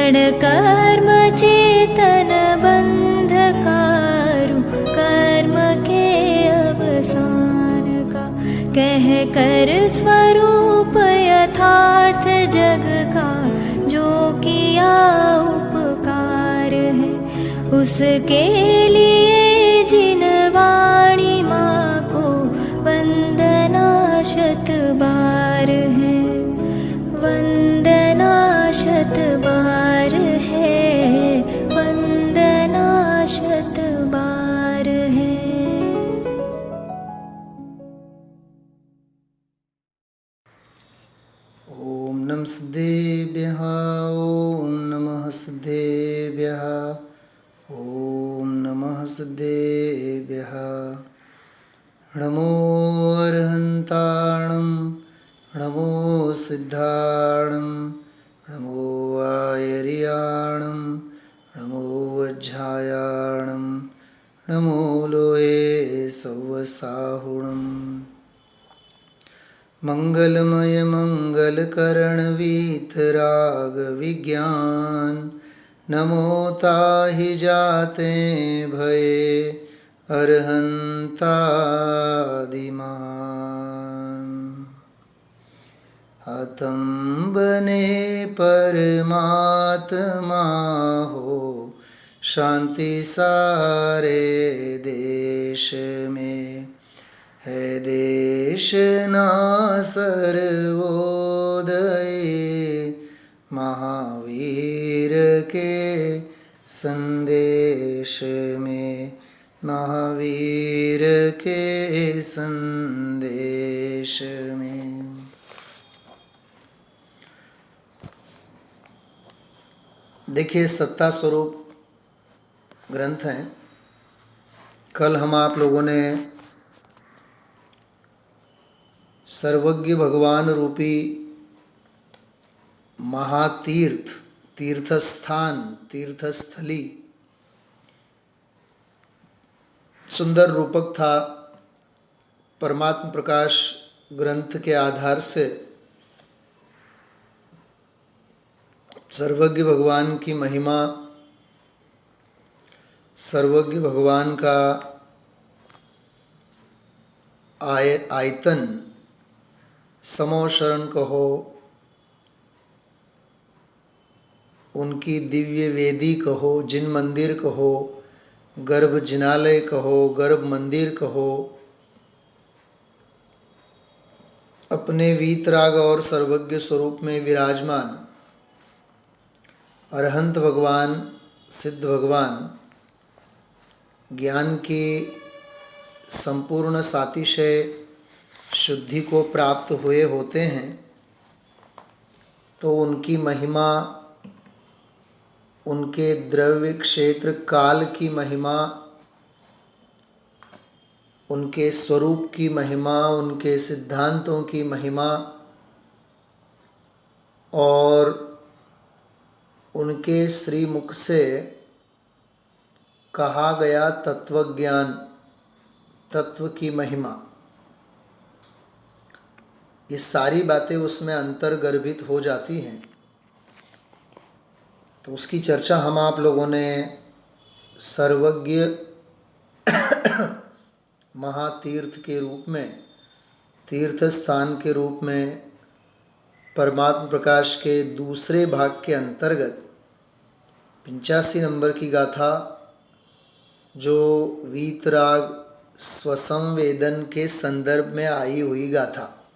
क्षण कर्म चेतन बंधकारु, कर्म के अवसान का कह कर स्वरूप यथार्थ जग का, जो किया उपकार है उसके लिए जिन वाणी माँ को वंदना शत बार है, वंदना शत बार है, वंदना शत बार है। ओम नमः सिद्धेभ्यः, ओम नमः सिद्धेभ्यः, ओम नमः सिद्धेभ्यः। नमो अरहन्ताणं, नमो सिद्धाणं, नमो आयर्याणं, नमो वज्झायाणं, नमो लोये सव्वसाहुणम्। मंगलमय मंगलकरण वीतराग विज्ञान, नमो ताहि जाते भये अरहंतादिमान। हतं बने परमात्मा हो, शांति सारे देश में है देश ना सर्वोदय, महावीर के संदेश में, महावीर के संदेश में। देखिए, सत्ता स्वरूप ग्रंथ हैं। कल हम आप लोगों ने सर्वज्ञ भगवान रूपी महातीर्थ, तीर्थस्थान, तीर्थस्थली सुंदर रूपक था, परमात्म प्रकाश ग्रंथ के आधार से सर्वज्ञ भगवान की महिमा, सर्वज्ञ भगवान का आयतन, समोशरण कहो, उनकी दिव्य वेदी कहो, जिन मंदिर कहो, गर्भ जिनालय कहो, गर्भ मंदिर कहो, अपने वीतराग और सर्वज्ञ स्वरूप में विराजमान अरहंत भगवान, सिद्ध भगवान ज्ञान की संपूर्ण सातिशय शुद्धि को प्राप्त हुए होते हैं, तो उनकी महिमा, उनके द्रव्य क्षेत्र काल की महिमा, उनके स्वरूप की महिमा, उनके सिद्धांतों की महिमा और उनके श्रीमुख से कहा गया तत्वज्ञान, तत्व की महिमा, ये सारी बातें उसमें अंतर्गर्भित हो जाती हैं। तो उसकी चर्चा हम आप लोगों ने सर्वज्ञ महातीर्थ के रूप में, तीर्थ स्थान के रूप में, परमात्म प्रकाश के दूसरे भाग के अंतर्गत 85 नंबर की गाथा, जो वीतराग स्वसंवेदन के संदर्भ में आई हुई गाथा,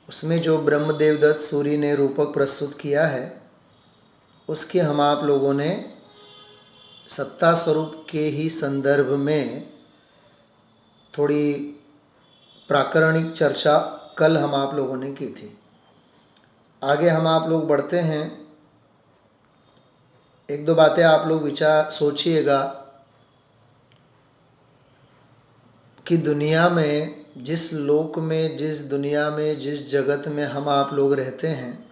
उसमें जो ब्रह्मदेवदत्त सूरी ने रूपक प्रस्तुत किया है, उसके हम आप लोगों ने सत्ता स्वरूप के ही संदर्भ में थोड़ी प्राकरणिक चर्चा कल हम आप लोगों ने की थी। आगे हम आप लोग बढ़ते हैं। एक दो बातें आप लोग विचार सोचिएगा कि दुनिया में, जिस लोक में, जिस दुनिया में, जिस जगत में हम आप लोग रहते हैं,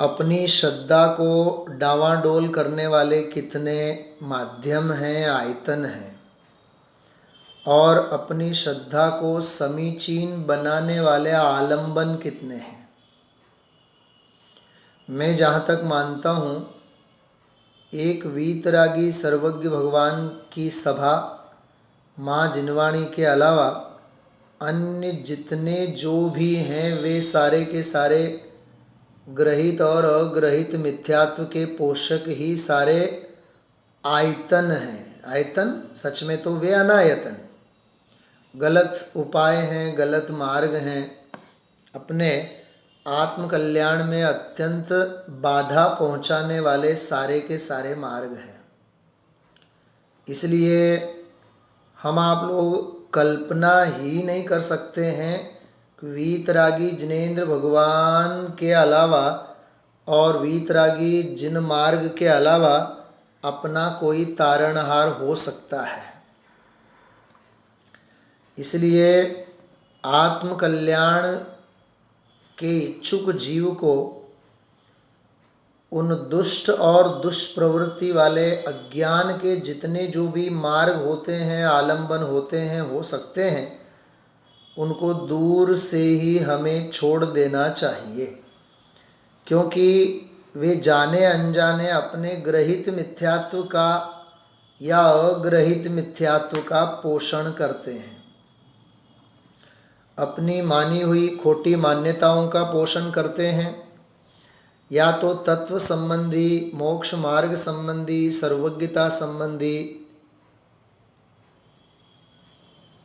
अपनी श्रद्धा को डावाडोल करने वाले कितने माध्यम हैं, आयतन हैं, और अपनी श्रद्धा को समीचीन बनाने वाले आलंबन कितने हैं। मैं जहाँ तक मानता हूँ, एक वीतरागी सर्वज्ञ भगवान की सभा माँ जिनवाणी के अलावा अन्य जितने जो भी हैं वे सारे के सारे ग्रहित और अग्रहित मिथ्यात्व के पोषक ही सारे आयतन हैं। आयतन सच में तो वे अनायतन, गलत उपाय हैं, गलत मार्ग हैं, अपने आत्म कल्याण में अत्यंत बाधा पहुंचाने वाले सारे के सारे मार्ग हैं। इसलिए हम आप लोग कल्पना ही नहीं कर सकते हैं कि वीतरागी जिनेंद्र भगवान के अलावा और वीतरागी जिन मार्ग के अलावा अपना कोई तारणहार हो सकता है। इसलिए आत्म कल्याण के इच्छुक जीव को उन दुष्ट और दुष्प्रवृत्ति वाले अज्ञान के जितने जो भी मार्ग होते हैं, आलंबन होते हैं, हो सकते हैं, उनको दूर से ही हमें छोड़ देना चाहिए, क्योंकि वे जाने अनजाने अपने ग्रहित मिथ्यात्व का या अग्रहित मिथ्यात्व का पोषण करते हैं। अपनी मानी हुई खोटी मान्यताओं का पोषण करते हैं, या तो तत्व संबंधी, मोक्ष मार्ग संबंधी, सर्वज्ञता संबंधी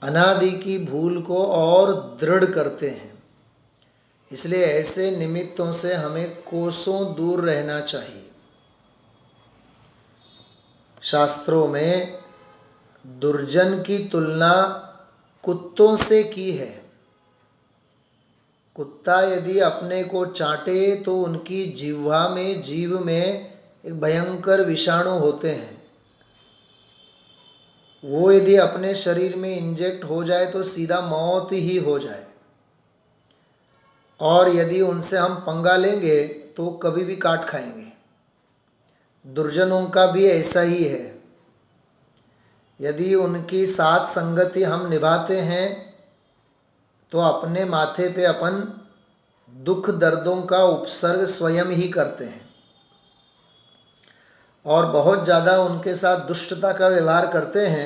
अनादि की भूल को और दृढ़ करते हैं। इसलिए ऐसे निमित्तों से हमें कोसों दूर रहना चाहिए। शास्त्रों में दुर्जन की तुलना कुत्तों से की है। कुत्ता यदि अपने को चाटे तो उनकी जिह्वा में, जीभ में एक भयंकर विषाणु होते हैं। वो यदि अपने शरीर में इंजेक्ट हो जाए तो सीधा मौत ही हो जाए, और यदि उनसे हम पंगा लेंगे तो कभी भी काट खाएंगे। दुर्जनों का भी ऐसा ही है। यदि उनकी साथ संगति हम निभाते हैं तो अपने माथे पे अपन दुख दर्दों का उपसर्ग स्वयं ही करते हैं, और बहुत ज़्यादा उनके साथ दुष्टता का व्यवहार करते हैं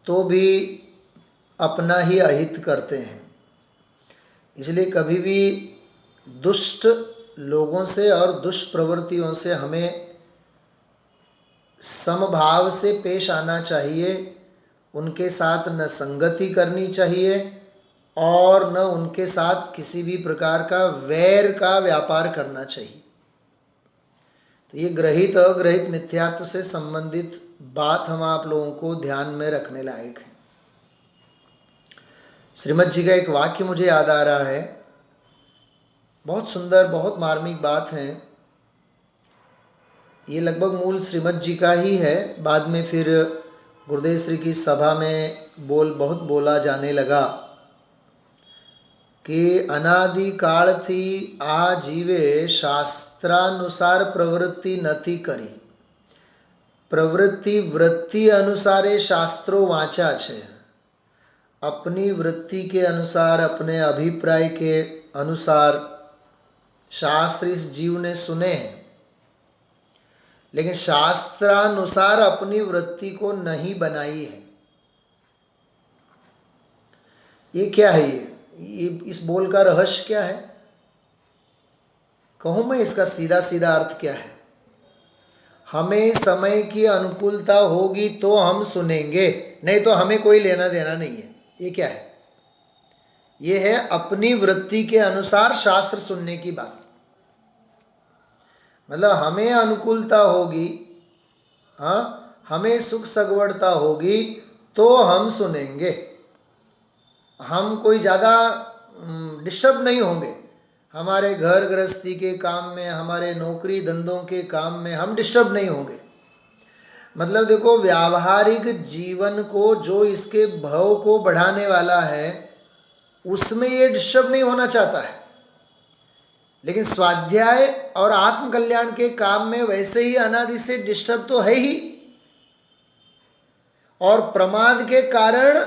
तो भी अपना ही अहित करते हैं। इसलिए कभी भी दुष्ट लोगों से और दुष्प्रवृत्तियों से हमें समभाव से पेश आना चाहिए। उनके साथ न संगति करनी चाहिए और न उनके साथ किसी भी प्रकार का वैर का व्यापार करना चाहिए। तो ये ग्रहित अग्रहित मिथ्यात्व से संबंधित बात हम आप लोगों को ध्यान में रखने लायक है। श्रीमद् जी का एक वाक्य मुझे याद आ रहा है, बहुत सुंदर, बहुत मार्मिक बात है। ये लगभग मूल श्रीमद् जी का ही है, बाद में फिर गुरुदेव श्री की सभा में बहुत बोला जाने लगा कि अनादि काल थी आ जीवे शास्त्रानुसार प्रवृत्ति नथी करी, प्रवृत्ति वृत्ति अनुसारे शास्त्रो वाचा छे। अपनी वृत्ति के अनुसार, अपने अभिप्राय के अनुसार शास्त्र इस जीव ने सुने हैं, लेकिन शास्त्रानुसार अपनी वृत्ति को नहीं बनाई है। ये क्या है? ये इस बोल का रहस्य क्या है? कहूँ मैं इसका सीधा सीधा अर्थ क्या है? हमें समय की अनुकूलता होगी तो हम सुनेंगे, नहीं तो हमें कोई लेना देना नहीं है। ये क्या है? ये है अपनी वृत्ति के अनुसार शास्त्र सुनने की बात। मतलब हमें अनुकूलता होगी, हाँ, हमें सुख सगवड़ता होगी तो हम सुनेंगे। हम कोई ज़्यादा डिस्टर्ब नहीं होंगे। हमारे घर गृहस्थी के काम में, हमारे नौकरी धंधों के काम में हम डिस्टर्ब नहीं होंगे। मतलब देखो, व्यावहारिक जीवन को जो इसके भाव को बढ़ाने वाला है उसमें ये डिस्टर्ब नहीं होना चाहता है, लेकिन स्वाध्याय और आत्म कल्याण के काम में वैसे ही अनादि से डिस्टर्ब तो है ही, और प्रमाद के कारण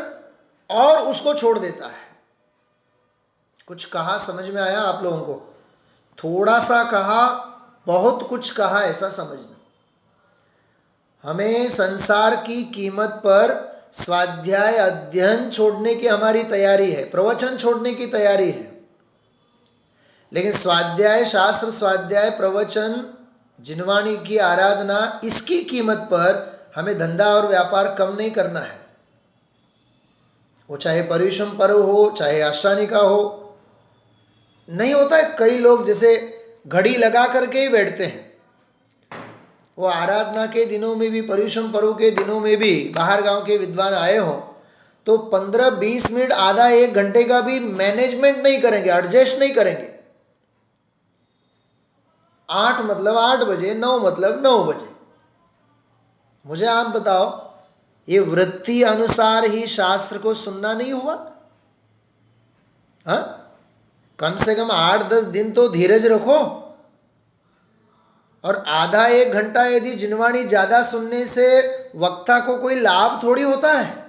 और उसको छोड़ देता है। कुछ कहा समझ में आया आप लोगों को? थोड़ा सा कहा, बहुत कुछ कहा ऐसा समझना। हमें संसार की कीमत पर स्वाध्याय अध्ययन छोड़ने की हमारी तैयारी है, प्रवचन छोड़ने की तैयारी है, लेकिन स्वाध्याय, शास्त्र स्वाध्याय, प्रवचन, जिनवाणी की आराधना, इसकी कीमत पर हमें धंधा और व्यापार कम नहीं करना है। वो चाहे पर्युषण पर्व हो, चाहे आश्रानिका हो। नहीं होता है, कई लोग जैसे घड़ी लगा करके ही बैठते हैं, वो आराधना के दिनों में भी, पर्युषण पर्व के दिनों में भी बाहर गांव के विद्वान आए हो तो 15-20 मिनट, आधा 1 घंटे का भी मैनेजमेंट नहीं करेंगे, एडजस्ट नहीं करेंगे। 8 मतलब 8 बजे, 9 मतलब 9 बजे। मुझे आप बताओ, ये वृत्ति अनुसार ही शास्त्र को सुनना नहीं हुआ? हाँ, कम से कम 8-10 दिन तो धीरज रखो। और आधा 1 घंटा यदि जिनवाणी ज्यादा सुनने से वक्ता को कोई लाभ थोड़ी होता है,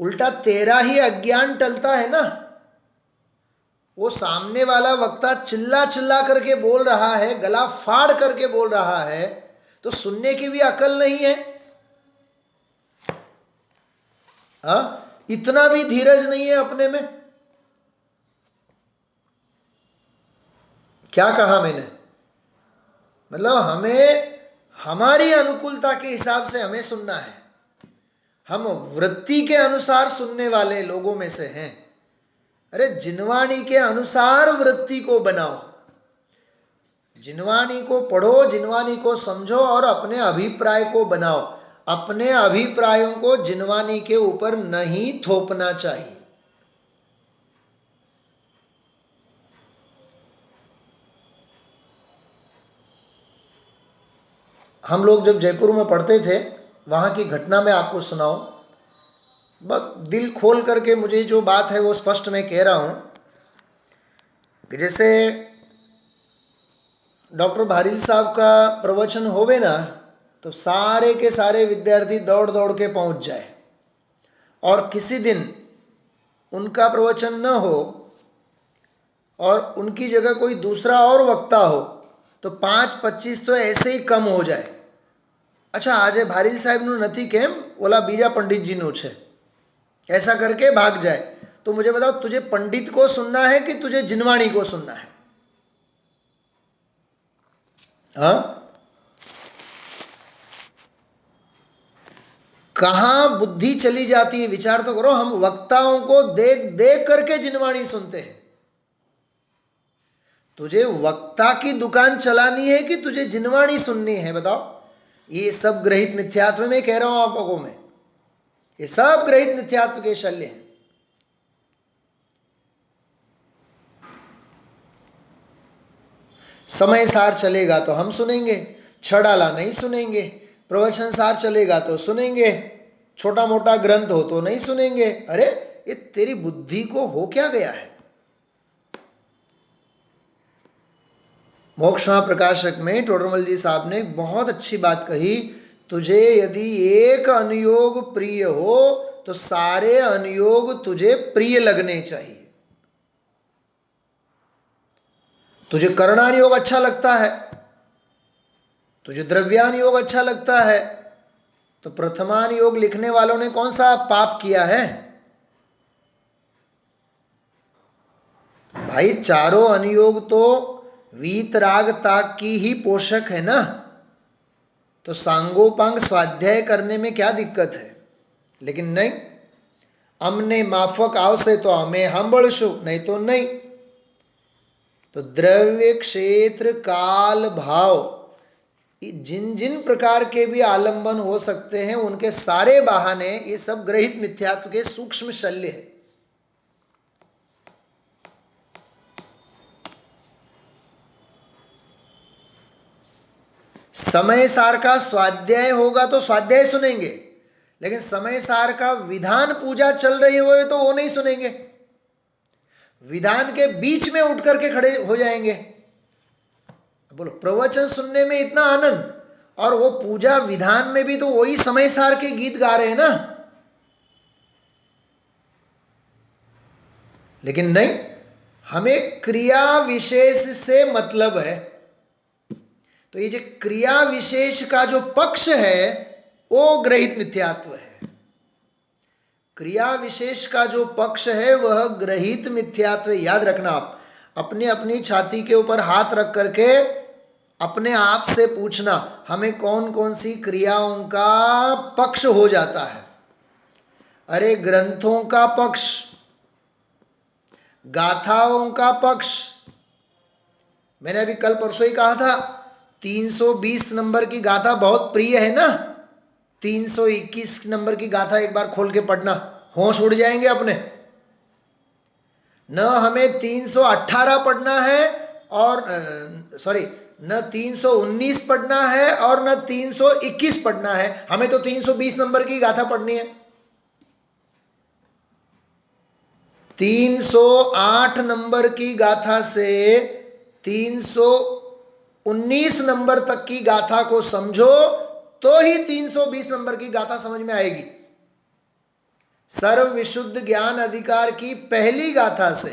उल्टा तेरा ही अज्ञान टलता है ना। वो सामने वाला वक्ता चिल्ला चिल्ला करके बोल रहा है, गला फाड़ करके बोल रहा है, तो सुनने की भी अकल नहीं है। इतना भी धीरज नहीं है अपने में। क्या कहा मैंने? मतलब हमें हमारी अनुकूलता के हिसाब से हमें सुनना है। हम वृत्ति के अनुसार सुनने वाले लोगों में से हैं। अरे जिनवाणी के अनुसार वृत्ति को बनाओ, जिनवाणी को पढ़ो, जिनवाणी को समझो और अपने अभिप्राय को बनाओ। अपने अभिप्रायों को जिनवाणी के ऊपर नहीं थोपना चाहिए। हम लोग जब जयपुर में पढ़ते थे, वहां की घटना मैं आपको सुनाऊं, बस दिल खोल करके मुझे जो बात है वो स्पष्ट मैं कह रहा हूं कि जैसे डॉक्टर भारील साहब का प्रवचन होवे ना, तो सारे के सारे विद्यार्थी दौड़ दौड़ के पहुंच जाए, और किसी दिन उनका प्रवचन न हो और उनकी जगह कोई दूसरा और वक्ता हो तो 5-25 तो ऐसे ही कम हो जाए। अच्छा, आज भारील साहब नु नथी केम, ओला बीजा पंडित जी नु छे, ऐसा करके भाग जाए। तो मुझे बताओ, तुझे पंडित को सुनना है कि तुझे जिनवाणी को सुनना है? हाँ, कहां बुद्धि चली जाती है, विचार तो करो। हम वक्ताओं को देख देख करके जिनवाणी सुनते हैं। तुझे वक्ता की दुकान चलानी है कि तुझे जिनवाणी सुननी है? बताओ। ये सब ग्रहित मिथ्यात्व में कह रहा हूं आप लोगों में, ये सब ग्रहित मिथ्यात्व के शल्य हैं। समय सार चलेगा तो हम सुनेंगे, छड़ाला नहीं सुनेंगे। प्रवचन सार चलेगा तो सुनेंगे, छोटा मोटा ग्रंथ हो तो नहीं सुनेंगे। अरे ये तेरी बुद्धि को हो क्या गया है? मोक्ष प्रकाशक में टोडरमल जी साहब ने बहुत अच्छी बात कही, तुझे यदि एक अनुयोग प्रिय हो तो सारे अनुयोग तुझे प्रिय लगने चाहिए। तुझे कर्णान योग अच्छा लगता है, तुझे द्रव्यान योग अच्छा लगता है, तो प्रथमान योग लिखने वालों ने कौन सा पाप किया है? भाई चारों अनुयोग तो वीतराग ताग की ही पोषक है ना, तो सांगोपांग स्वाध्याय करने में क्या दिक्कत है? लेकिन नहीं, अमने माफक आवशे तो अमे सांभळशु, नहीं तो नहीं। तो द्रव्य, क्षेत्र, काल, भाव, जिन जिन प्रकार के भी आलंबन हो सकते हैं, उनके सारे बहाने ये सब ग्रहित मिथ्यात्व के सूक्ष्म शल्य है। समय सार का स्वाध्याय होगा तो स्वाध्याय सुनेंगे, लेकिन समय सार का विधान पूजा चल रही हो तो वो नहीं सुनेंगे। विधान के बीच में उठ करके खड़े हो जाएंगे। बोलो, प्रवचन सुनने में इतना आनंद, और वो पूजा विधान में भी तो वही समय सार के गीत गा रहे हैं ना। लेकिन नहीं, हमें क्रिया विशेष से मतलब है। तो ये जो क्रिया विशेष का जो पक्ष है वो ग्रहित मिथ्यात्व है। क्रिया विशेष का जो पक्ष है वह ग्रहित मिथ्यात्व। याद रखना, आप अपनी अपनी छाती के ऊपर हाथ रख करके अपने आप से पूछना, हमें कौन कौन सी क्रियाओं का पक्ष हो जाता है। अरे ग्रंथों का पक्ष, गाथाओं का पक्ष। मैंने अभी कल परसों ही कहा था 320 नंबर की गाथा बहुत प्रिय है ना। 321 नंबर की गाथा एक बार खोल के पढ़ना, होश उड़ जाएंगे अपने। न हमें 318 पढ़ना है और न 319 पढ़ना है और न 321 पढ़ना है, हमें तो 320 नंबर की गाथा पढ़नी है। 308 नंबर की गाथा से 319 नंबर तक की गाथा को समझो तो ही 320 नंबर की गाथा समझ में आएगी। सर्व विशुद्ध ज्ञान अधिकार की पहली गाथा से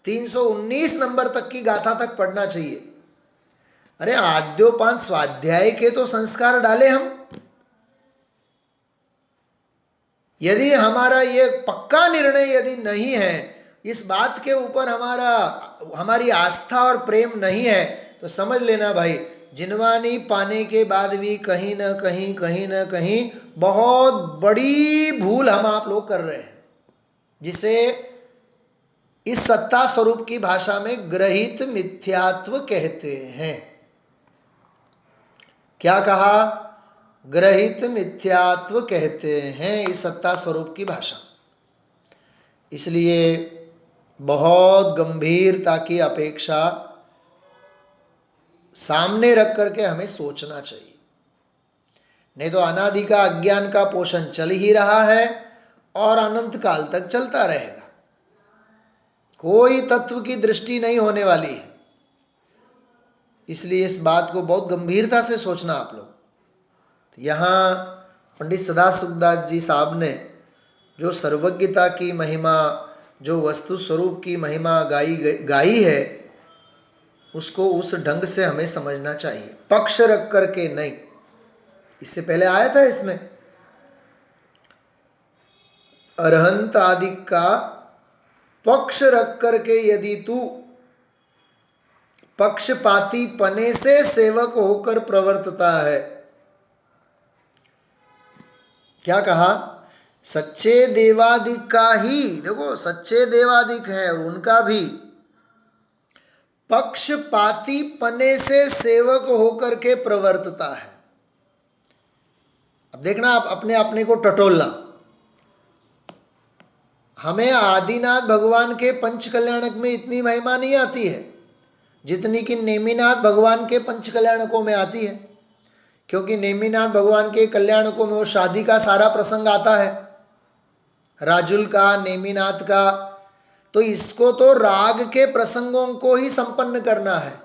319 नंबर तक की गाथा तक पढ़ना चाहिए। अरे आद्योपांत स्वाध्याय के तो संस्कार डाले हम। यदि हमारा ये पक्का निर्णय यदि नहीं है, इस बात के ऊपर हमारी आस्था और प्रेम नहीं है, तो समझ लेना भाई, जिनवानी पाने के बाद भी कहीं ना कहीं बहुत बड़ी भूल हम आप लोग कर रहे हैं, जिसे इस सत्ता स्वरूप की भाषा में ग्रहित मिथ्यात्व कहते हैं। क्या कहा? ग्रहित मिथ्यात्व कहते हैं इस सत्ता स्वरूप की भाषा। इसलिए बहुत गंभीरता की अपेक्षा सामने रख करके हमें सोचना चाहिए, नहीं तो अनादि का अज्ञान का पोषण चल ही रहा है और अनंत काल तक चलता रहेगा। कोई तत्व की दृष्टि नहीं होने वाली है। इसलिए इस बात को बहुत गंभीरता से सोचना आप लोग। यहाँ पंडित सदाशिवदास जी साहब ने जो सर्वज्ञता की महिमा, जो वस्तु स्वरूप की महिमा गाई है, उसको उस ढंग से हमें समझना चाहिए, पक्ष रख करके नहीं। इससे पहले आया था इसमें अरहंत आदि का पक्ष रख करके यदि तू पक्षपाती पने से सेवक होकर प्रवर्तता है। क्या कहा? सच्चे देवादिक का ही, देखो सच्चे देवादिक है और उनका भी पक्षपाती पने से सेवक होकर के प्रवर्तता है। अब देखना, आप अपने अपने को टटोलना। हमें आदिनाथ भगवान के पंच कल्याणक में इतनी महिमा नहीं आती है जितनी कि नेमिनाथ भगवान के पंच कल्याणकों में आती है, क्योंकि नेमिनाथ भगवान के कल्याणकों में वो शादी का सारा प्रसंग आता है, राजुल का, नेमिनाथ का। तो इसको तो राग के प्रसंगों को ही संपन्न करना है,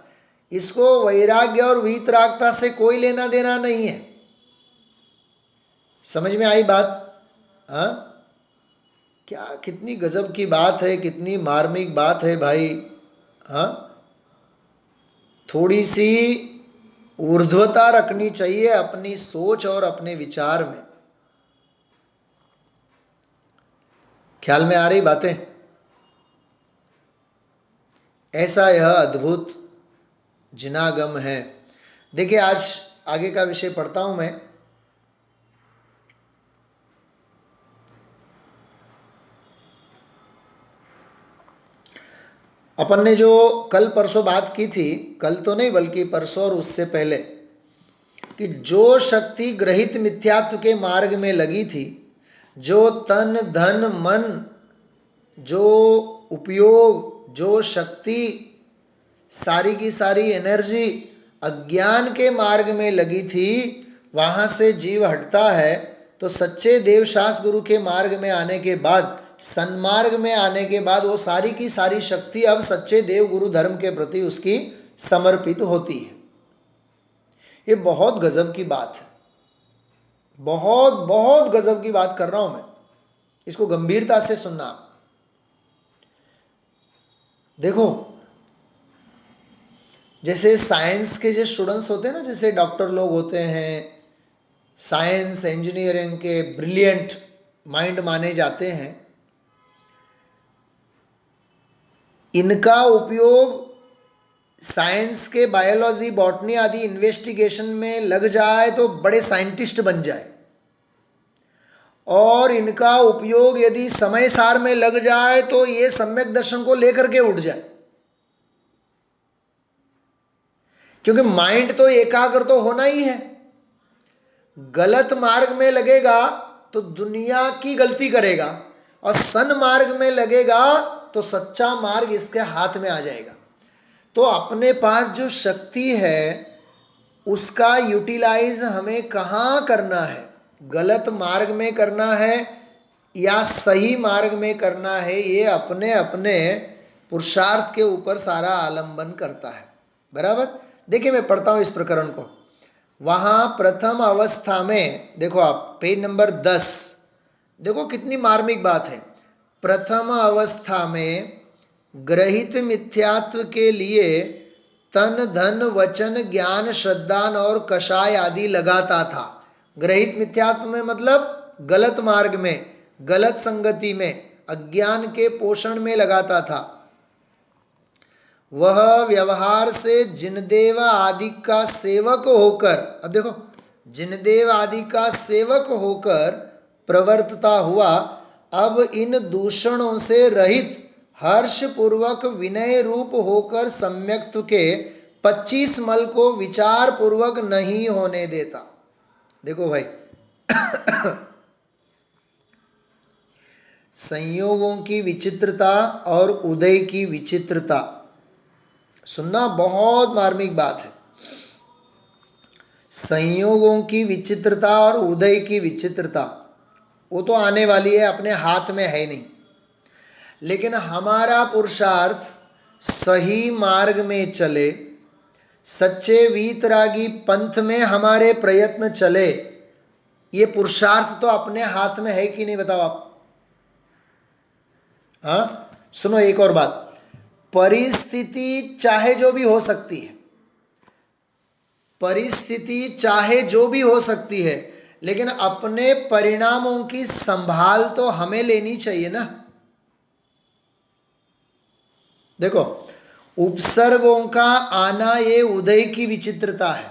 इसको वैराग्य और वीतरागता से कोई लेना देना नहीं है। समझ में आई बात? हाँ, क्या कितनी गजब की बात है, कितनी मार्मिक बात है भाई। हाँ, थोड़ी सी ऊर्ध्वता रखनी चाहिए अपनी सोच और अपने विचार में। ख्याल में आ रही बातें? ऐसा यह अद्भुत जिनागम है। देखिए, आज आगे का विषय पढ़ता हूं मैं। अपन ने जो कल परसों बात की थी, कल तो नहीं बल्कि परसों और उससे पहले, कि जो शक्ति ग्रहित मिथ्यात्व के मार्ग में लगी थी, जो तन धन मन, जो उपयोग, जो शक्ति, सारी की सारी एनर्जी अज्ञान के मार्ग में लगी थी, वहां से जीव हटता है तो सच्चे देवशास्त्र गुरु के मार्ग में आने के बाद, सन्मार्ग में आने के बाद, वो सारी की सारी शक्ति अब सच्चे देव गुरु धर्म के प्रति उसकी समर्पित होती है। ये बहुत गजब की बात है, बहुत बहुत गजब की बात कर रहा हूं मैं, इसको गंभीरता से सुनना। देखो, जैसे साइंस के जो स्टूडेंट्स होते हैं ना, जैसे डॉक्टर लोग होते हैं, साइंस इंजीनियरिंग के ब्रिलियंट माइंड माने जाते हैं, इनका उपयोग साइंस के बायोलॉजी, बॉटनी आदि इन्वेस्टिगेशन में लग जाए तो बड़े साइंटिस्ट बन जाए, और इनका उपयोग यदि समय सार में लग जाए तो ये सम्यक दर्शन को लेकर के उठ जाए। क्योंकि माइंड तो एकाग्र तो होना ही है। गलत मार्ग में लगेगा तो दुनिया की गलती करेगा, और सन्मार्ग में लगेगा तो सच्चा मार्ग इसके हाथ में आ जाएगा। तो अपने पास जो शक्ति है उसका यूटिलाइज हमें कहाँ करना है? गलत मार्ग में करना है या सही मार्ग में करना है, ये अपने अपने पुरुषार्थ के ऊपर सारा आलंबन करता है। बराबर? देखिए, मैं पढ़ता हूं इस प्रकरण को। वहां प्रथम अवस्था में, देखो आप पेज नंबर 10, देखो कितनी मार्मिक बात है। प्रथम अवस्था में ग्रहित मिथ्यात्व के लिए तन धन वचन ज्ञान श्रद्धान और कषाय आदि लगाता था। ग्रहित मिथ्यात्व में मतलब गलत मार्ग में, गलत संगति में, अज्ञान के पोषण में लगाता था। वह व्यवहार से जिनदेव आदि का सेवक होकर, अब देखो, जिनदेव आदि का सेवक होकर प्रवर्तता हुआ, अब इन दूषणों से रहित हर्ष पूर्वक विनय रूप होकर सम्यक्त्व के 25 मल को विचार पूर्वक नहीं होने देता। देखो भाई, संयोगों की विचित्रता और उदय की विचित्रता सुनना, बहुत मार्मिक बात है। संयोगों की विचित्रता और उदय की विचित्रता वो तो आने वाली है, अपने हाथ में है नहीं। लेकिन हमारा पुरुषार्थ सही मार्ग में चले, सच्चे वीतरागी पंथ में हमारे प्रयत्न चले, ये पुरुषार्थ तो अपने हाथ में है कि नहीं, बताओ आप? हाँ, सुनो एक और बात। परिस्थिति चाहे जो भी हो सकती है, परिस्थिति चाहे जो भी हो सकती है, लेकिन अपने परिणामों की संभाल तो हमें लेनी चाहिए ना। देखो, उपसर्गों का आना ये उदय की विचित्रता है।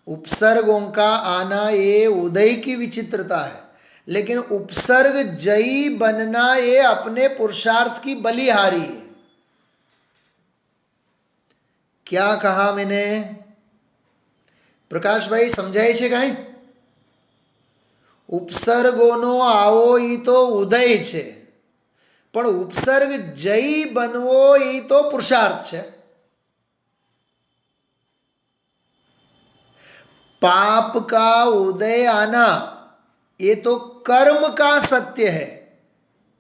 उपसर्गों का आना ये उदय की विचित्रता है, लेकिन उपसर्ग जयी बनना ये अपने पुरुषार्थ की बलिहारी है। क्या कहा मैंने? प्रकाश भाई समझाए छे काई? उपसर्गोनो आवो ई तो उदय छे, पण उपसर्ग जयी बनवो ई तो पुरुषार्थ छे। पाप का उदय आना ये तो कर्म का सत्य है,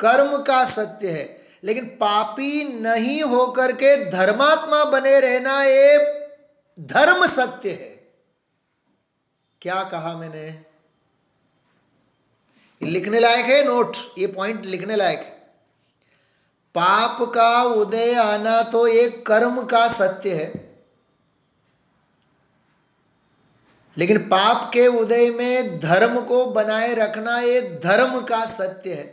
कर्म का सत्य है, लेकिन पापी नहीं होकर के धर्मात्मा बने रहना ये धर्म सत्य है। क्या कहा मैंने? लिखने लायक है नोट, ये पॉइंट लिखने लायक है। पाप का उदय आना तो एक कर्म का सत्य है, लेकिन पाप के उदय में धर्म को बनाए रखना ये धर्म का सत्य है।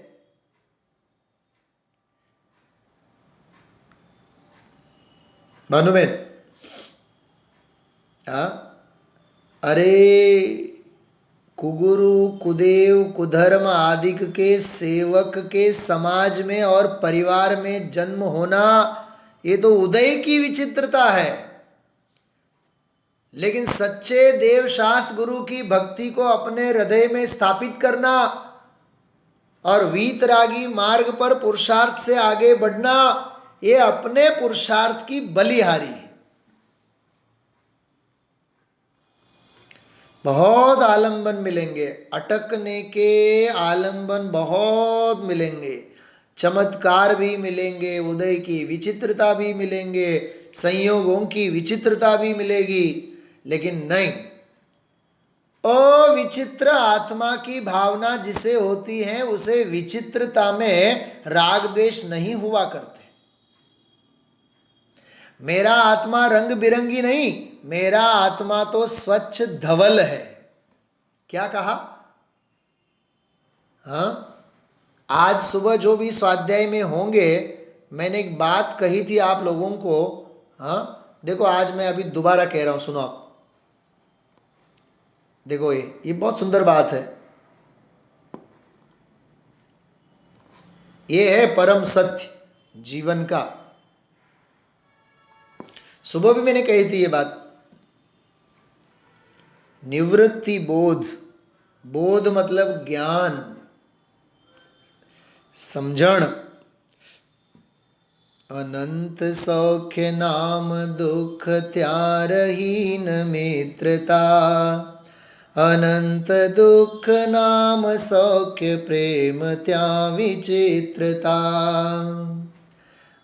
भानुबेन, अरे कुगुरु कुदेव कुधर्म आदि के सेवक के समाज में और परिवार में जन्म होना ये तो उदय की विचित्रता है, लेकिन सच्चे देवशास गुरु की भक्ति को अपने हृदय में स्थापित करना और वीतरागी मार्ग पर पुरुषार्थ से आगे बढ़ना ये अपने पुरुषार्थ की बलिहारी है। बहुत आलंबन मिलेंगे, अटकने के आलंबन बहुत मिलेंगे, चमत्कार भी मिलेंगे, उदय की विचित्रता भी मिलेंगे, संयोगों की विचित्रता भी मिलेगी, लेकिन नहीं, अविचित्र आत्मा की भावना जिसे होती है उसे विचित्रता में राग द्वेष नहीं हुआ करते। मेरा आत्मा रंग बिरंगी नहीं, मेरा आत्मा तो स्वच्छ धवल है। क्या कहा? हाँ, आज सुबह जो भी स्वाध्याय में होंगे, मैंने एक बात कही थी आप लोगों को। हाँ, देखो आज मैं अभी दोबारा कह रहा हूं, सुनो आप। देखो ये बहुत सुंदर बात है। ये है परम सत्य जीवन का। सुबह भी मैंने कही थी ये बात। निवृत्ति बोध, बोध मतलब ज्ञान, समझण। अनंत सौख्य नाम दुख त्यारहीन मित्रता, अनंत दुख नाम सौख्य प्रेम त्या विचित्रता।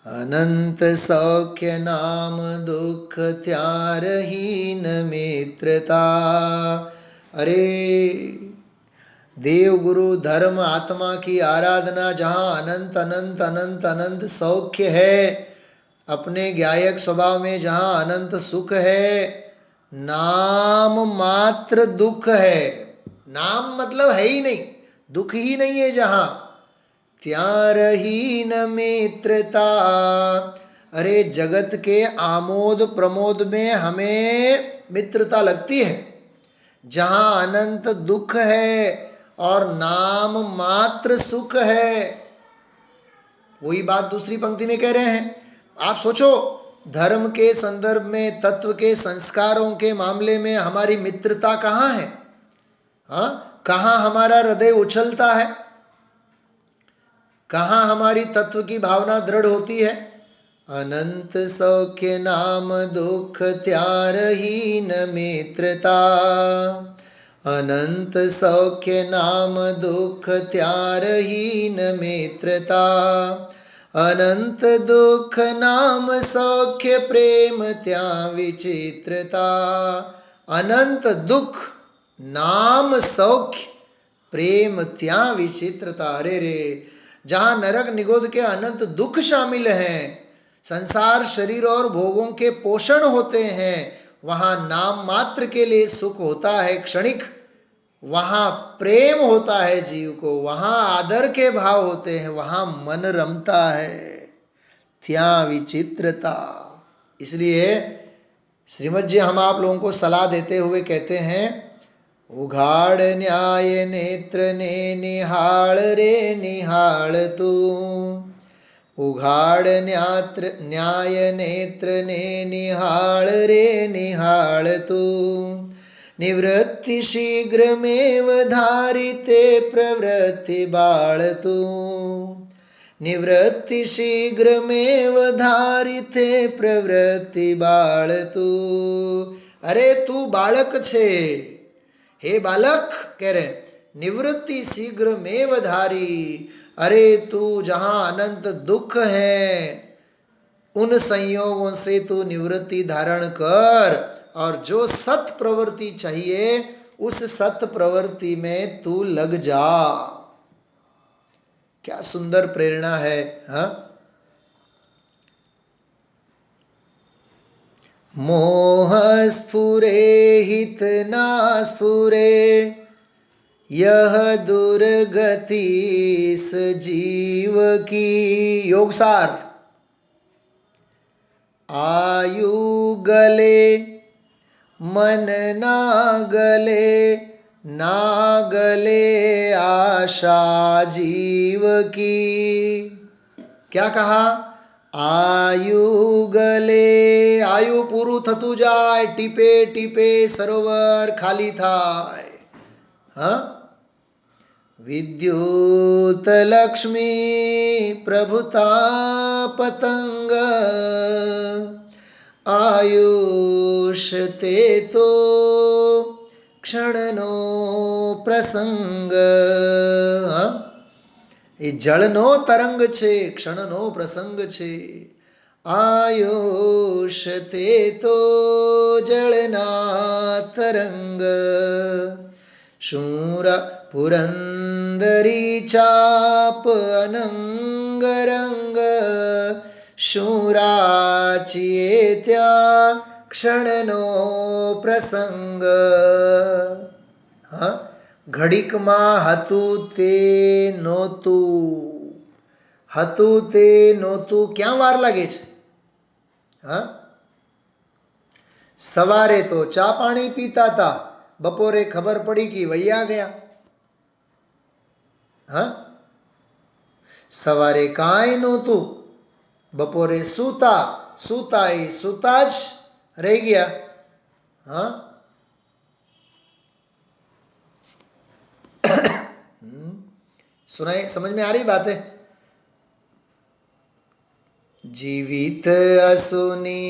अनंत सौख्य नाम दुख त्यारहीन मित्रता। अरे देव गुरु धर्म आत्मा की आराधना, जहाँ अनंत अनंत अनंत अनंत सौख्य है, अपने ज्ञायक स्वभाव में जहाँ अनंत सुख है, नाम मात्र दुख है। नाम मतलब है ही नहीं, दुख ही नहीं है जहाँ। त्यारहीन मित्रता। अरे जगत के आमोद प्रमोद में हमें मित्रता लगती है, जहाँ अनंत दुख है और नाम मात्र सुख है। वही बात दूसरी पंक्ति में कह रहे हैं। आप सोचो, धर्म के संदर्भ में, तत्व के संस्कारों के मामले में हमारी मित्रता कहाँ है? हाँ, कहाँ हमारा हृदय उछलता है, कहाँ हमारी तत्व की भावना दृढ़ होती है? अनंत सौख्य नाम दुख त्यारहीन मित्रता, अनंत सौख्य नाम दुख त्यारहीन मित्रता, अनंत दुख नाम सौख्य प्रेम त्या विचित्रता। अनंत दुख नाम सौख्य प्रेम त्या विचित्रता। अरे रे, जहाँ नरक निगोद के अनंत दुख शामिल हैं, संसार शरीर और भोगों के पोषण होते हैं, वहाँ नाम मात्र के लिए सुख होता है क्षणिक, वहाँ प्रेम होता है जीव को, वहाँ आदर के भाव होते हैं, वहाँ मन रमता है। त्या विचित्रता। इसलिए श्रीमद जी हम आप लोगों को सलाह देते हुए कहते हैं, उघाड़ न्याय नेत्र ने निहाल रे निहाल तू, उघाड़ न्याय नेत्र ने निहाल रे निहाल तू, निवृत्ति शीघ्र मेव धारिते प्रवृत्ति बाळ तू, निवृत्ति शीघ्र मेव धारिते प्रवृत्ति बाळ तू। अरे तू बालक छे, हे बालक कह रहे, निवृत्ति शीघ्र मेव धारी। अरे तू जहां अनंत दुख है, उन संयोगों से तू निवृत्ति धारण कर, और जो सत प्रवृत्ति चाहिए उस सत प्रवृत्ति में तू लग जा। क्या सुंदर प्रेरणा है। हाँ, मोह स्फुरे हित ना स्फुरे, यह दुर्गति इस जीव की। योगसार। आयु गले मन ना गले, ना गले आशा जीव की। क्या कहा? आयु गले, आयु पूरू थतु जाए, टीपे टीपे सरोवर खाली थाय। हाँ, विद्युत लक्ष्मी प्रभुता पतंग, आयुष ते तो क्षणनो प्रसंग। એ જળનો તરંગ છે, ક્ષણનો પ્રસંગ છે। આયુષ તે તો જળના તરંગ, શૂર પુરંદરી ચાપ અનંગ રંગ, શું રાચીએ ત્યાં ક્ષણનો પ્રસંગ. હા, ઘડીકમાં હતું તે નહોતું. હતું તે નહોતું, ક્યાં વાર લાગે છે? હા, સવારે તો ચા પાણી પીતા હતા, બપોરે ખબર પડી કે વૈયા ગયા. હા, સવારે કાંઈ નહોતું, બપોરે સૂતા સૂતા એ સૂતા જ રહી ગયા. હા, सुनाई, समझ में आ रही बात है? जीवित असुनी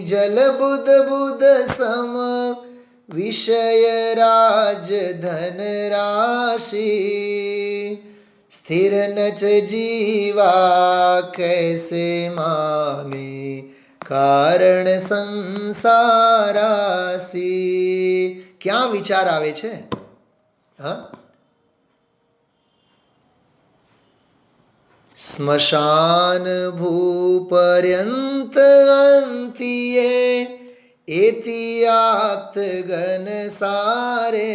जल बुद बुद सम विषय राज धन राशि स्थिर नच जीवा कैसे माने कारण संसारासी. ક્યાં વિચાર આવે છે? હા, સ્મશાન ભૂપર્યંત અંતિએ એતિ આપ્ત ગન સારે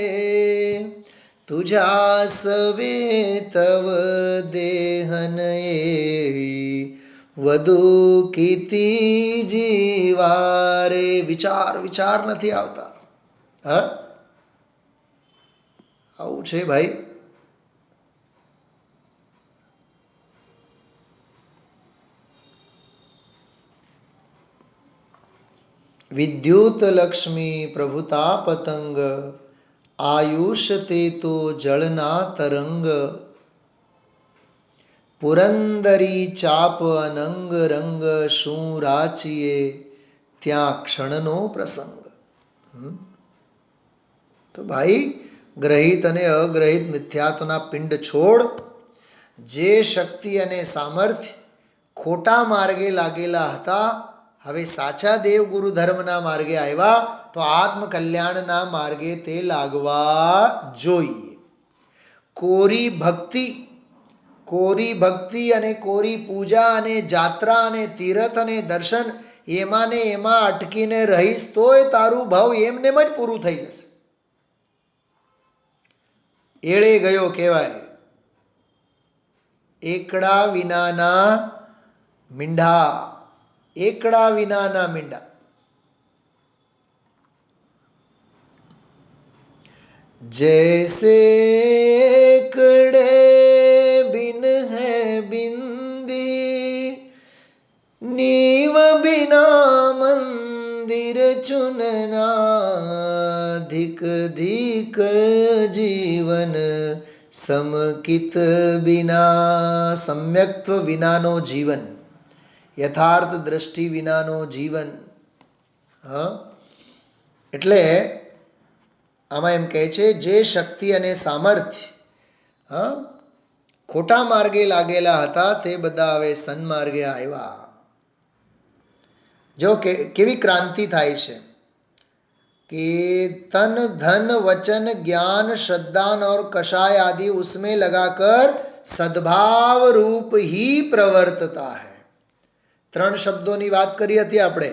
તુજા સવે તવ દેહન એવી વધુ કીતી જીવારે. વિચાર વિચાર નથી આવતા. હા, આવું છે ભાઈ. विद्युत लक्ष्मी प्रभुता पतंग आयुष ते तो जलना तरंग पुरंदरी चाप अनंग रंग શું રાચીએ ત્યાં ક્ષણનો પ્રસંગ. તો ભાઈ, ગ્રહિત અને અગ્રહિત મિથ્યાત્વના પિંડ છોડ. જે શક્તિ અને સામર્થ્ય ખોટા માર્ગે લાગેલા હતા, હવે સાચા દેવ ગુરુ ધર્મના માર્ગે આવ્યા તો આત્મકલ્યાણના માર્ગે તે લાગવા જોઈએ. કોરી ભક્તિ અને કોરી પૂજા અને જાત્રા અને તીર્થ અને દર્શન એમાં ને એમાં અટકીને રહીશ તોય તારું ભાવ એમનેમ જ પૂરું થઈ જશે. એળે ગયો કહેવાય. એકડા વિનાના મીંઢા. એકડા વિનાના મીંડા. जैसे एकड़े बिन है बिंदी नीव बिना मंदिर चुनना धिक धिक जीवन समकित बिना. सम्यक्त्व વિનાનો જીવન, યથાર્થ દ્રષ્ટિ વિનાનો જીવન. હા, એટલે આમાં એમ કહે છે જે શક્તિ અને સામર્થ્ય ખોટા માર્ગે લાગેલા હતા તે બધા હવે સન્માર્ગે આવ્યા. જો કેવી ક્રાંતિ થાય છે कि तन धन वचन ज्ञान श्रद्धान और कषाय आदि उसमें लगाकर सद्भाव रूप ही प्रवर्तता है. ત્રણ શબ્દોની વાત કરી હતી આપણે.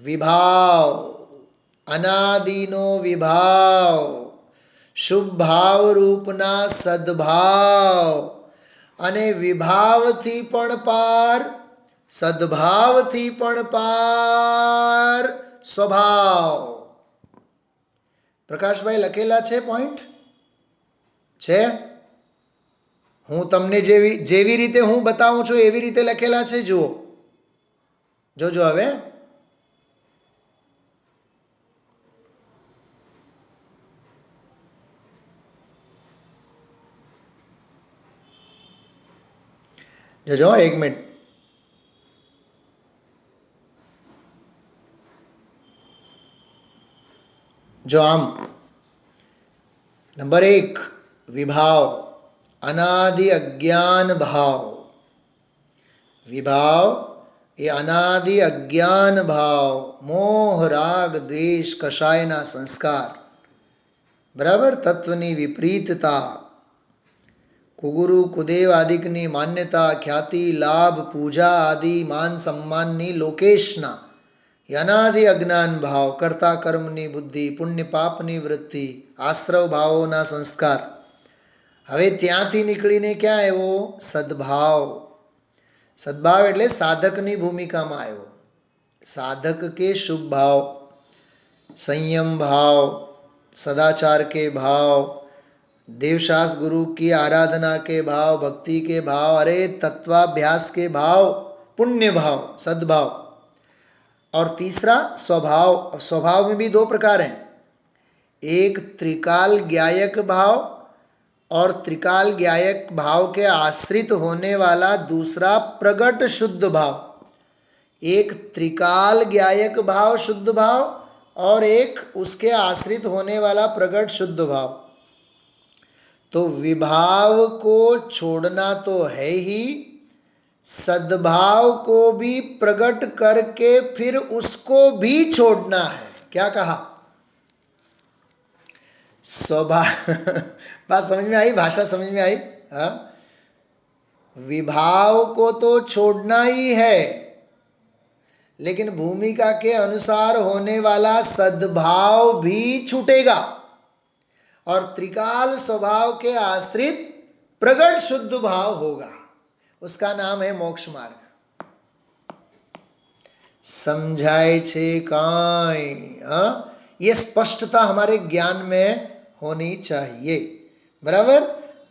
વિભાવ, અનાદિનો વિભાવ, શુભ ભાવ રૂપના સદ્ભાવ અને વિભાવથી પણ પાર, સદ્ભાવથી પણ પાર સ્વભાવ. પ્રકાશભાઈ લખેલા છે પોઈન્ટ છે? હું તમને જેવી રીતે હું બતાવું છું એવી રીતે લખેલા છે, જુઓ, જોજો હવે. જોજો, એક મિનિટ. જો આમ, નંબર 1 વિભાવ, અનાદિ અજ્ઞાન ભાવ. વિભાવ એ અનાદિ અજ્ઞાન ભાવ, મોહ રાગ દ્વેષ કષાયના સંસ્કાર, બરાબર, તત્વની વિપરીતતા, કુગુરુ કુદેવ આદિકની માન્યતા ખ્યાતિ લાભ પૂજા આદિ માન સન્માનની લોકેશના યનાદિ અજ્ઞાન ભાવ કર્તા કર્મની બુદ્ધિ પુણ્ય પાપની વૃત્તિ આશ્રવ ભાવોના સંસ્કાર. હવે ત્યાંથી નીકળીને ક્યાં આવ્યો? સદભાવ. સદભાવ એટલે સાધકની ભૂમિકામાં આવ્યો. साधक के शुभ भाव, संयम भाव, सदाचार के भाव, देवशास्त्र गुरु की आराधना के भाव, भक्ति के भाव, अरे तत्वाभ्यास के भाव, पुण्य भाव, सद्भाव. और तीसरा स्वभाव. स्वभाव में भी दो प्रकार हैं, एक त्रिकाल ज्ञायक भाव और त्रिकाल ज्ञायक भाव के आश्रित होने वाला दूसरा प्रगट शुद्ध भाव. एक त्रिकाल ज्ञायक भाव शुद्ध भाव और एक उसके आश्रित होने वाला प्रगट शुद्ध भाव. तो विभाव को छोड़ना तो है ही, सद्भाव को भी प्रगट करके फिर उसको भी छोड़ना है. क्या कहा? स्वभाव बात समझ में आई? भाषा समझ में आई? हाँ, विभाव को तो छोड़ना ही है, लेकिन भूमिका के अनुसार होने वाला सद्भाव भी छूटेगा और त्रिकाल स्वभाव के आश्रित प्रगट शुद्ध भाव होगा. उसका नाम है मोक्ष मार्ग. समझाए छे काई? ये स्पष्टता हमारे ज्ञान में होनी चाहिए. बराबर?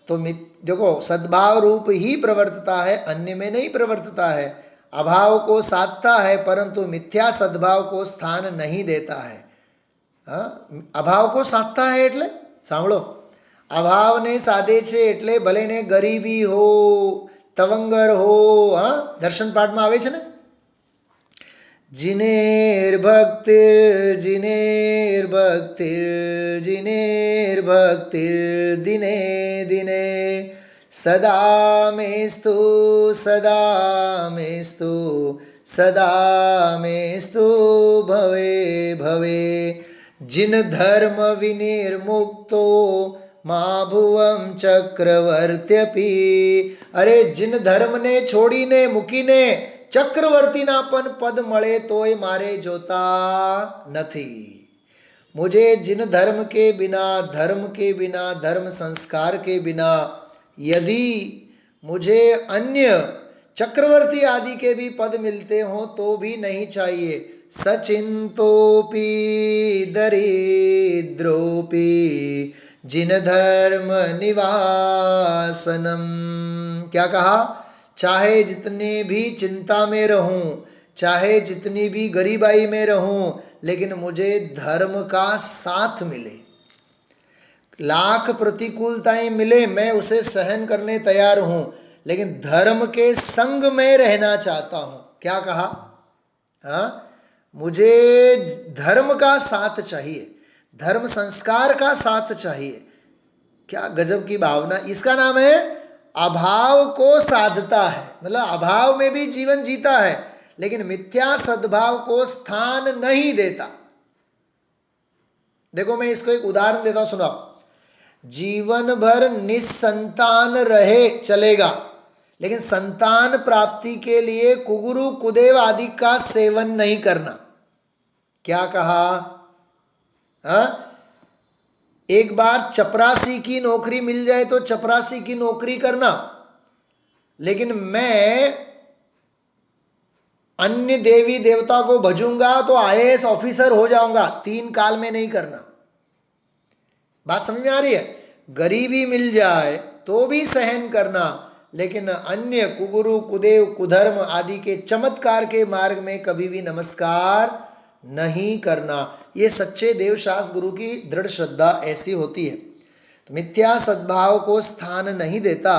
तो देखो, सद्भाव रूप ही प्रवर्तता है, अन्य में नहीं प्रवर्तता है. अभाव को साधता है परंतु मिथ्या सद्भाव को स्थान नहीं देता है. अभाव को साधता है એટલે સાંભળો, અભાવને સાધે છે એટલે ભલે ને ગરીબી હો, તવંગર હો. દર્શન પાઠમાં આવે છે ને, जिनेर भक्तिर जिनेर भक्तिर जिनेर भक्तिर दिने दिने सदा मेस्तु सदा मेस्तु सदा मेस्तु भवे भवे. जिन धर्म विनिर्मुक्तो मां भुवम चक्रवर्त्यपि. अरे जिन धर्म ने छोड़ीने मूकीने चक्रवर्तीना पण पद मळे तोय मारे जोता नथी. मुझे जिन धर्म के बिना धर्म संस्कार के बिना यदि मुझे अन्य चक्रवर्ती आदि के भी पद मिलते हो तो भी नहीं चाहिए. सचिंतोपि दरिद्रोपि जिन धर्म निवासनम. क्या कहा? चाहे जितने भी चिंता में रहूं, चाहे जितनी भी गरीबाई में रहूं, लेकिन मुझे धर्म का साथ मिले. लाख प्रतिकूलताएं मिले, मैं उसे सहन करने तैयार हूं, लेकिन धर्म के संग में रहना चाहता हूं. क्या कहा? मुझे धर्म का साथ चाहिए, धर्म संस्कार का साथ चाहिए. क्या गजब की भावना. इसका नाम है अभाव को साधता है. मतलब अभाव में भी जीवन जीता है, लेकिन मिथ्या सद्भाव को स्थान नहीं देता. देखो, मैं इसको एक उदाहरण देता हूं, सुनो. जीवन भर निसंतान रहे चलेगा, लेकिन संतान प्राप्ति के लिए कुगुरु कुदेव आदि का सेवन नहीं करना. क्या कहा? एक बार चपरासी की नौकरी मिल जाए तो चपरासी की नौकरी करना, लेकिन मैं अन्य देवी देवता को भजूंगा तो आईएएस ऑफिसर हो जाऊंगा. 3 काल में नहीं करना. बात समझ में आ रही है? गरीबी मिल जाए तो भी सहन करना, लेकिन अन्य कुगुरु कुदेव कुधर्म आदि के चमत्कार के मार्ग में कभी भी नमस्कार नहीं करना. ये सच्चे देवशास्त्र गुरु की दृढ़ श्रद्धा ऐसी होती है. तो मिथ्या सद्भाव को स्थान नहीं देता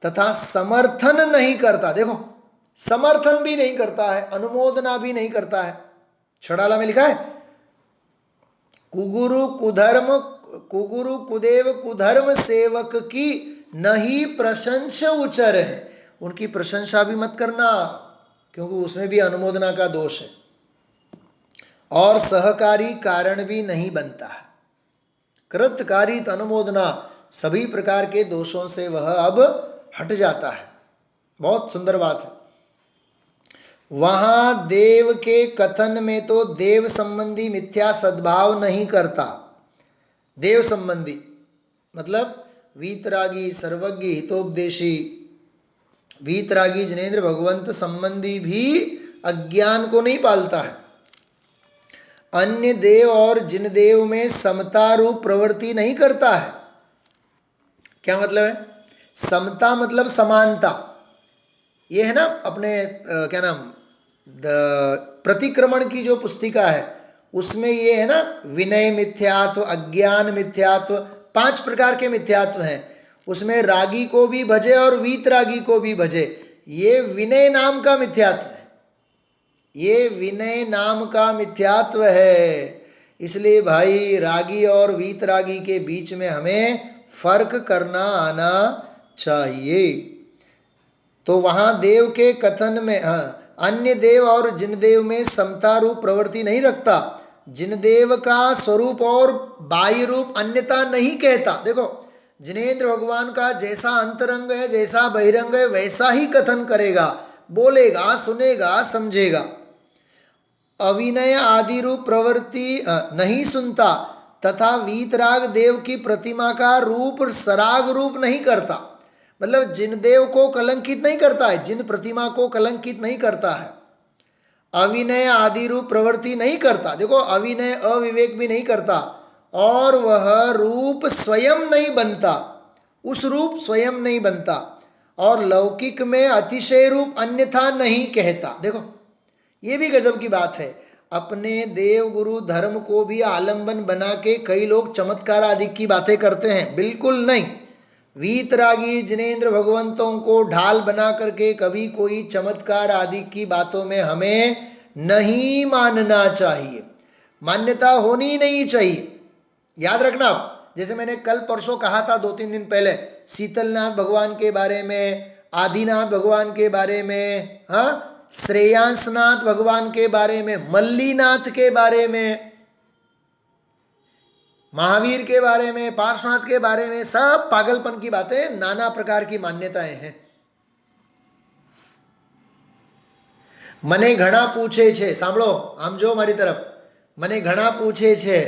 तथा समर्थन नहीं करता. देखो, समर्थन भी नहीं करता है, अनुमोदना भी नहीं करता है. छड़ाला में लिखा है, कुगुरु कुदेव कुधर्म सेवक की नहीं प्रशंसा उचर है. उनकी प्रशंसा भी मत करना, क्योंकि उसमें भी अनुमोदना का दोष है. और सहकारी कारण भी नहीं बनता है. कृतकारित अनुमोदना सभी प्रकार के दोषों से वह अब हट जाता है। बहुत सुंदर बात है। वहां देव के कथन में तो देव संबंधी मिथ्या सद्भाव नहीं करता। देव संबंधी मतलब वीतरागी, सर्वज्ञ, हितोपदेशी, वीतरागी जिनेंद्र भगवंत संबंधी भी अज्ञान को नहीं पालता है। अन्य देव और जिन देव में समता रूप प्रवृत्ति नहीं करता है। क्या मतलब है? समता मतलब समानता। ये है ना अपने क्या नाम प्रतिक्रमण की जो पुस्तिका है उसमें ये है ना, विनय मिथ्यात्व, अज्ञान मिथ्यात्व, 5 प्रकार के मिथ्यात्व हैं। उसमें रागी को भी भजे और वीतरागी को भी भजे। ये विनय नाम का मिथ्यात्व है। ये विनय नाम का मिथ्यात्व है। इसलिए भाई रागी और वीतरागी के बीच में हमें फर्क करना आना चाहिए। तो वहां देव के कथन में अन्य देव और जिन देव में समता रूप प्रवृत्ति नहीं रखता। जिन देव का स्वरूप और बाह्य रूप अन्यता नहीं कहता। देखो जिनेंद्र भगवान का जैसा अंतरंग है, जैसा बहिरंग है, वैसा ही कथन करेगा, बोलेगा, सुनेगा, समझेगा। अविनय आदि रूप प्रवृत्ति नहीं सुनता तथा वीतराग देव की प्रतिमा का रूप सराग रूप नहीं करता। मतलब जिन देव को कलंकित नहीं करता है, जिन प्रतिमा को कलंकित नहीं करता है। अविनय आदि रूप प्रवृत्ति नहीं करता। देखो अविनय अविवेक भी नहीं करता और वह रूप स्वयं नहीं बनता, उस रूप स्वयं नहीं बनता और लौकिक में अतिशय रूप अन्यथा नहीं कहता। देखो ये भी गजब की बात है। अपने देव गुरु धर्म को भी आलंबन बना के कई लोग चमत्कार आदि की बातें करते हैं। बिल्कुल नहीं। वीतरागी जिनेंद्र भगवंतों को ढाल बना करके कभी कोई चमत्कार आदि की बातों में हमें नहीं मानना चाहिए। मान्यता होनी नहीं चाहिए। याद रखना आप, जैसे मैंने कल परसों कहा था 2-3 दिन पहले, शीतलनाथ भगवान के बारे में, आदिनाथ भगवान के बारे में, हाँ, श्रेयांसनाथ भगवान के बारे में, मल्लीनाथ के बारे में, महावीर के बारे में, पार्श्वनाथ के बारे में, सब पागलपन की बातें, नाना प्रकार की मान्यताएं हैं। મને ઘણા પૂછે છે, સાંભળો આમ જો મારી તરફ, મને ઘણા પૂછે છે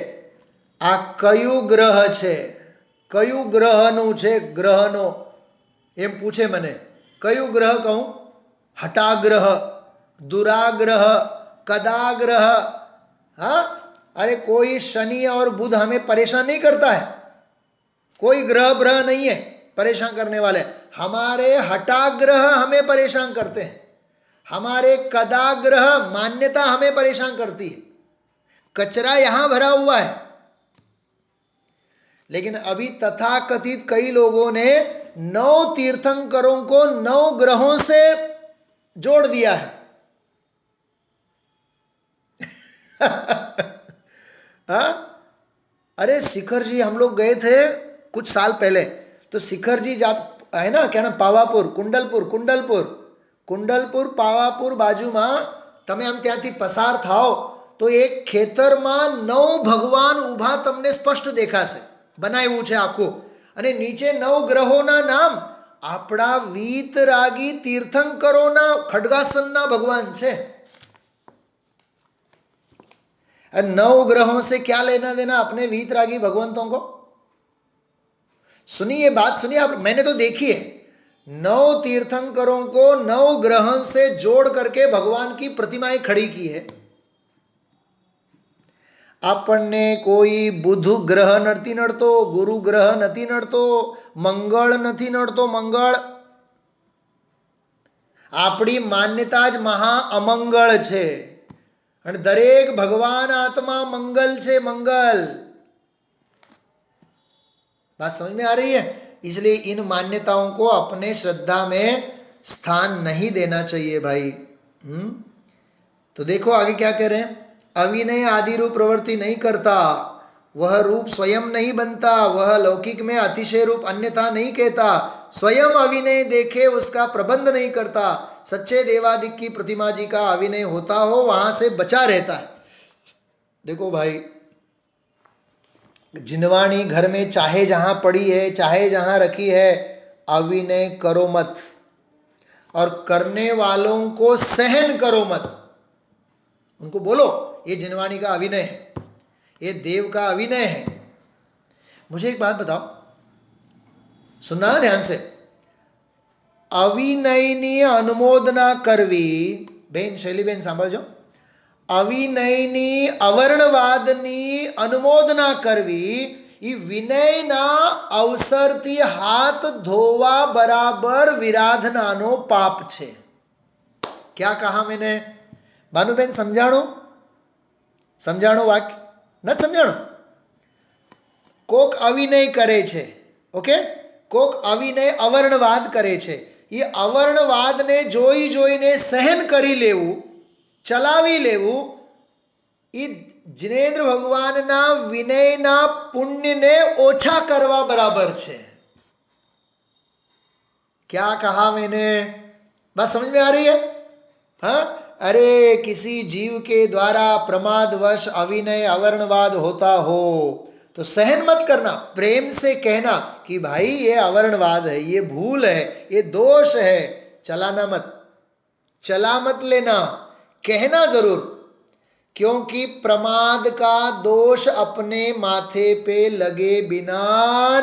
આ કયું ગ્રહ છે, કયું ગ્રહનું છે, ગ્રહનો એમ પૂછે મને। કયું ગ્રહ કહું? हटाग्रह, दुराग्रह, कदाग्रह। हाँ, अरे कोई शनि और बुध हमें परेशान नहीं करता है। कोई ग्रह ब्रह नहीं है परेशान करने वाले। हमारे हटाग्रह हमें परेशान करते हैं। हमारे कदाग्रह मान्यता हमें परेशान करती है। कचरा यहां भरा हुआ है। लेकिन अभी तथाकथित कई लोगों ने 9 तीर्थंकरों को 9 ग्रहों से जोड़ दिया है। हाँ? अरे शिखर जी, हम लोग गए थे कुछ साल पहले, तो शिखर जी जात है ना, क्या ना, पावापुर, कुंडलपुर पावापुर बाजू में तमे आम त्याथी पसार थाओ तो एक खेतर में 9 भगवान उभा तमने स्पष्ट देखाशे। बनाव्યું છે આખું અને નીચે 9 ગ્રહોના નામ આપણા વીતરાગી તીર્થંકરોના ખડગાસનના ભગવાન છે। 9 ग्रहों से क्या लेना देना अपने वीतरागी भगवंतों को? सुनिए बात, सुनिए आप, मैंने तो देखी है। 9 तीर्थंकरों को 9 ग्रहों से जोड़ करके भगवान की प्रतिमाएं खड़ी की है। આપણને કોઈ બુધ ગ્રહ નથી નડતો, ગુરુ ગ્રહ નથી નડતો, મંગળ નથી નડતો, મંગળ। આપણી માન્યતા જ મહા અમંગળ છે અને દરેક ભગવાન આત્મા મંગલ છે, મંગલ। बात समझ में आ रही है? इसलिए इन मान्यताओं को अपने श्रद्धा में स्थान नहीं देना चाहिए भाई। तो देखो आगे क्या कह रहे हैं। अविनय आदि रूप प्रवृत्ति नहीं करता, वह रूप स्वयं नहीं बनता, वह लौकिक में अतिशय रूप अन्यथा नहीं कहता, स्वयं अविनय देखे उसका प्रबंध नहीं करता। सच्चे देवादिक की प्रतिमा जी का अविनय होता हो वहां से बचा रहता है। देखो भाई, जिनवाणी घर में चाहे जहां पड़ी है, चाहे जहां रखी है, अविनय करो मत, और करने वालों को सहन करो मत। उनको बोलो ये जिनवाणी का अविनय है, ये देव का अविनय है। मुझे एक बात बताओ, सुनना ध्यान से। अविनयनी अनुमोदना करवी, बेन शैलीबेन सांभळजो, अविनयनी अवर्णवादनी अनुमोदना करवी એ વિનયના અવસરથી હાથ ધોવા બરાબર વિરાધનાનો પાપ છે. क्या कहा मैंने? भानुबेन समझाणो वाक्य નથી સમજાણો? કોક અવિનય કરે છે, ઓકે, કોક અવિનય અવર્ણવાદ કરે છે. એ અવર્ણવાદને જોઈ જોઈને સહન કરી લેવું, ચલાવી લેવું, એ जिनेन्द्र भगवानना विनयना पुण्यने ओछा करवा बराबर છે. क्या कहा मैंने? बात समझ में आ रही है? हाँ, अरे किसी जीव के द्वारा प्रमादवश अविनय अवर्णवाद होता हो तो सहन मत करना, प्रेम से कहना कि भाई ये अवर्णवाद है, ये भूल है, ये दोष है, चलाना मत, चला मत लेना, कहना जरूर, क्योंकि प्रमाद का दोष अपने माथे पे लगे बिना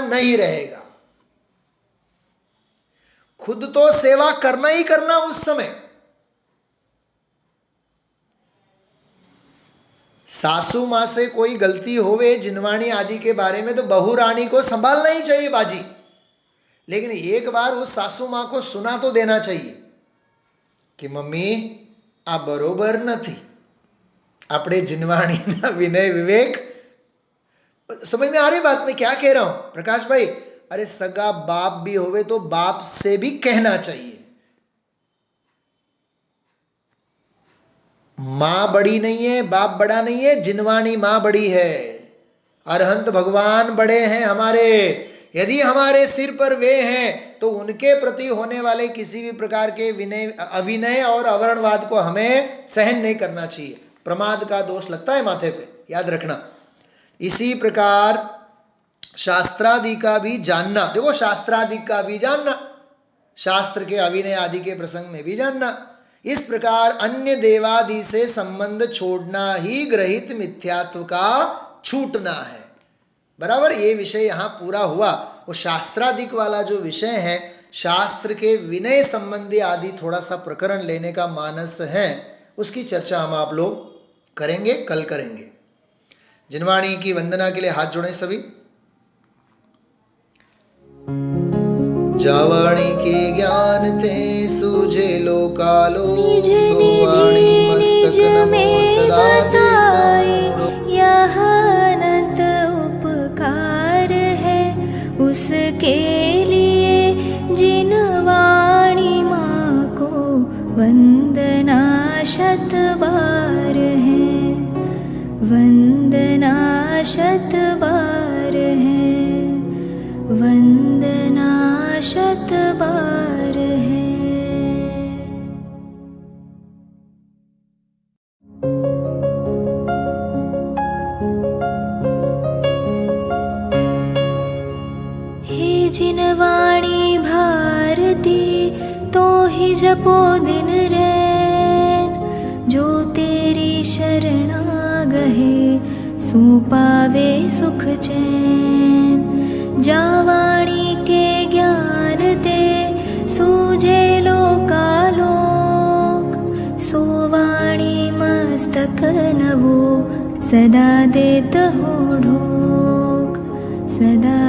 नहीं रहेगा. खुद तो सेवा करना ही करना उस समय. सासू मां से कोई गलती होवे जिनवाणी आदि के बारे में तो बहू रानी को संभालना ही चाहिए बाजी, लेकिन एक बार उस सासू मां को सुना तो देना चाहिए कि मम्मी आ बरोबर नहीं. अपने जिनवाणी ना विनय विवेक समझ में आ रही बात में क्या कह रहा हूं प्रकाश भाई? अरे सगा बाप भी होवे तो बाप से भी कहना चाहिए. मां बड़ी नहीं है, बाप बड़ा नहीं है, जिनवाणी मां बड़ी है. अरहंत भगवान बड़े हैं हमारे. यदि हमारे सिर पर वे हैं तो उनके प्रति होने वाले किसी भी प्रकार के विनय अविनय और अवर्णवाद को हमें सहन नहीं करना चाहिए. प्रमाद का दोष लगता है माथे पे, याद रखना. इसी प्रकार शास्त्रादि का भी जानना. देखो शास्त्रादि का भी जानना, शास्त्र के अविनय आदि के प्रसंग में भी जानना. इस प्रकार अन्य देवादि से संबंध छोड़ना ही ग्रहित मिथ्यात्व का छूटना है. बराबर, ये विषय यहाँ पूरा हुआ. वो शास्त्रादिक वाला जो विषय है, शास्त्र के विनय संबंधी आदि थोड़ा सा प्रकरण लेने का मानस है, उसकी चर्चा हम आप लोग करेंगे, कल करेंगे. जिनवाणी की वंदना के लिए हाथ जोड़ें सभी. जावाणी के ज्ञान ते सूझे लोकालोक, सोवाणी मस्तक नमो सदा देता. यह अनंत उपकार है उसके लिए जिनवाणी माँ को वंदना शत बार है, वंदना शत बार है, वंदना शत बार है. हे जिनवाणी भारती तो ही जपो दिन रैन, जो तेरी शरणा गहे सो पावे सुख चैन. जावाणी के ज्ञान ते सूझे लोकालोक, सोवाणी मस्तक नवो सदा देत हो ढोक, सदा